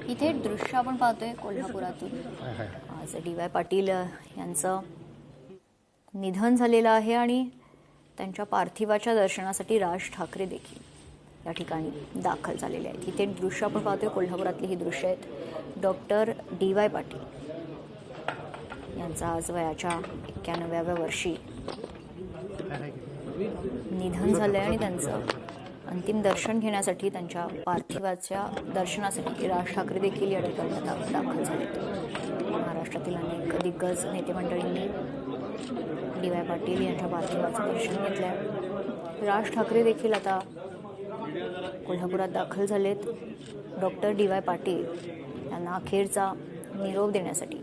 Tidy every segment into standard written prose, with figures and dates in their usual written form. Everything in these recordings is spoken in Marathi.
इथे दृश्य आपण पाहतोय कोल्हापुरातील आज डी.वाय. पाटील यांचं निधन झालेलं आहे आणि त्यांच्या पार्थिवाच्या दर्शनासाठी राज ठाकरे देखील या ठिकाणी दाखल झालेले आहेत. इथे दृश्य आपण पाहतोय कोल्हापुरातली ही दृश्य आहेत. Doctor DY. पाटील यांचा आज वयाच्या 91व्या वर्षी निधन झालंय आणि त्यांचं अंतिम दर्शन घेण्यासाठी त्यांच्या पार्थिवाच्या दर्शनासाठी राज ठाकरे देखील या ठिकाणी आता दाखल झालेत. महाराष्ट्रातील अनेक दिग्गज नेतेमंडळींनी डी.वाय. पाटील यांच्या पार्थिवाचं दर्शन घेतलंय. राज ठाकरे देखील आता कोल्हापुरात दाखल झालेत. Doctor DY. पाटील यांना अखेरचा निरोप देण्यासाठी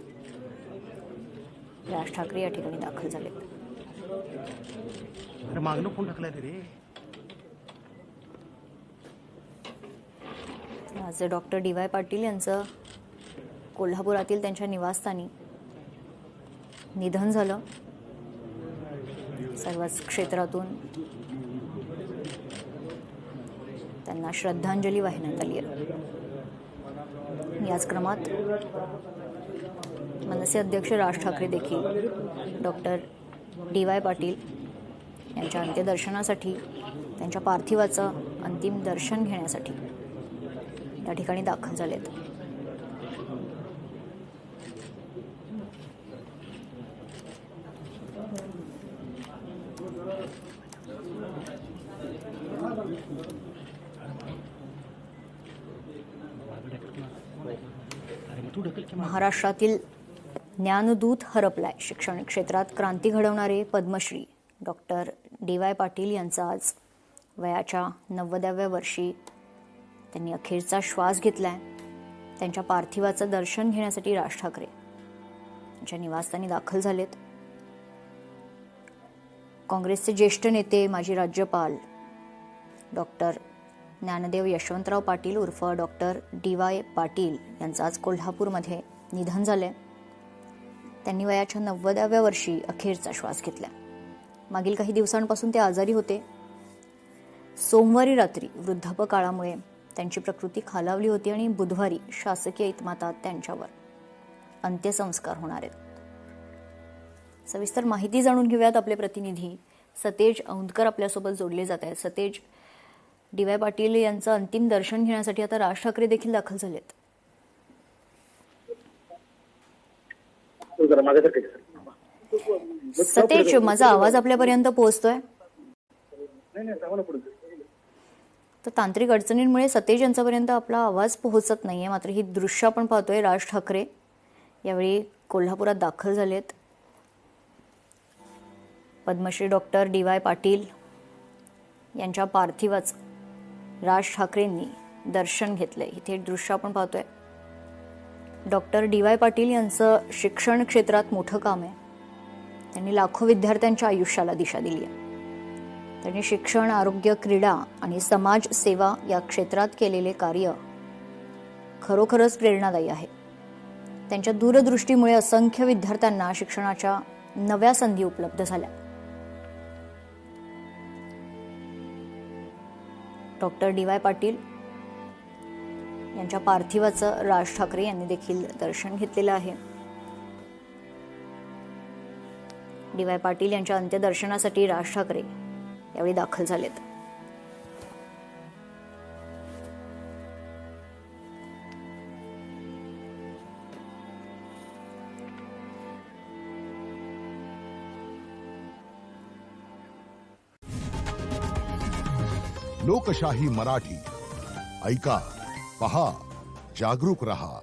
राज ठाकरे या ठिकाणी दाखल झालेत. मागणं कोण टाकलाय रे? आज डॉक्टर डी.वाय. पाटील यांचं कोल्हापुरातील त्यांच्या निवासस्थानी निधन झालं. सर्वच क्षेत्रातून त्यांना श्रद्धांजली वाहण्यात आली आहे. याच क्रमात मनसे अध्यक्ष राज ठाकरे देखील डॉक्टर डी.वाय. पाटील यांच्या अंत्यदर्शनासाठी त्यांच्या पार्थिवाचं अंतिम दर्शन घेण्यासाठी या ठिकाणी दाखल झालेत. महाराष्ट्रातील ज्ञानदूत हरपलाय. शिक्षण क्षेत्रात क्रांती घडवणारे पद्मश्री डॉक्टर डी.वाय. पाटील यांचा आज वयाच्या 90व्या वर्षी त्यांनी अखेरचा श्वास घेतलाय. त्यांच्या पार्थिवाचं दर्शन घेण्यासाठी राज ठाकरे यांच्या निवासस्थानी दाखल झालेत. काँग्रेसचे ज्येष्ठ नेते माजी राज्यपाल डॉक्टर ज्ञानदेव यशवंतराव पाटील उर्फ डॉक्टर डी.वाय. पाटील यांचं आज कोल्हापूरमध्ये निधन झालंय. त्यांनी वयाच्या 90व्या वर्षी अखेरचा श्वास घेतला. मागील काही दिवसांपासून ते आजारी होते. सोमवारी रात्री वृद्धापकाळामुळे त्यांची प्रकृती खालावली होती आणि बुधवारी शासकीय इतमातात त्यांच्यावर अंत्यसंस्कार होणार आहेत. सविस्तर माहिती जाणून घेऊयात. आपले प्रतिनिधी सतेज औंधकर आपल्यासोबत जोडले जात आहेत. सतेज, डी.वाय. पाटील यांचं अंतिम दर्शन घेण्यासाठी आता राज ठाकरे देखील दाखल झालेत. सतेज, माझा आवाज आपल्यापर्यंत पोहोचतोय? तर तांत्रिक अडचणींमुळे सतेज यांच्यापर्यंत आपला आवाज पोहोचत नाहीये. मात्र ही दृश्य आपण पाहतोय. राज ठाकरे यावेळी कोल्हापुरात दाखल झालेत. Padmashri doctor DY. पाटील यांच्या पार्थिवाचं राज ठाकरेंनी दर्शन घेतलंय. इथे दृश्य आपण पाहतोय. Doctor DY. पाटील यांचं शिक्षण क्षेत्रात मोठं काम आहे. त्यांनी लाखो विद्यार्थ्यांच्या आयुष्याला दिशा दिली आहे. त्यांनी शिक्षण, आरोग्य, क्रीडा आणि समाज सेवा या क्षेत्रात केलेले कार्य खरोखरच प्रेरणादायी आहे. त्यांच्या दूरदृष्टीमुळे असंख्य विद्यार्थ्यांना शिक्षणाच्या नव्या संधी उपलब्ध झाल्या. Doctor DY. पाटील यांच्या पार्थिवाचं राज ठाकरे यांनी देखील दर्शन घेतलेलं आहे. डी.वाय. पाटील यांच्या अंत्यदर्शनासाठी राज ठाकरे यावेळी दाखल झालेत. लोकशाही मराठी ऐका, पहा, जागरूक रहा.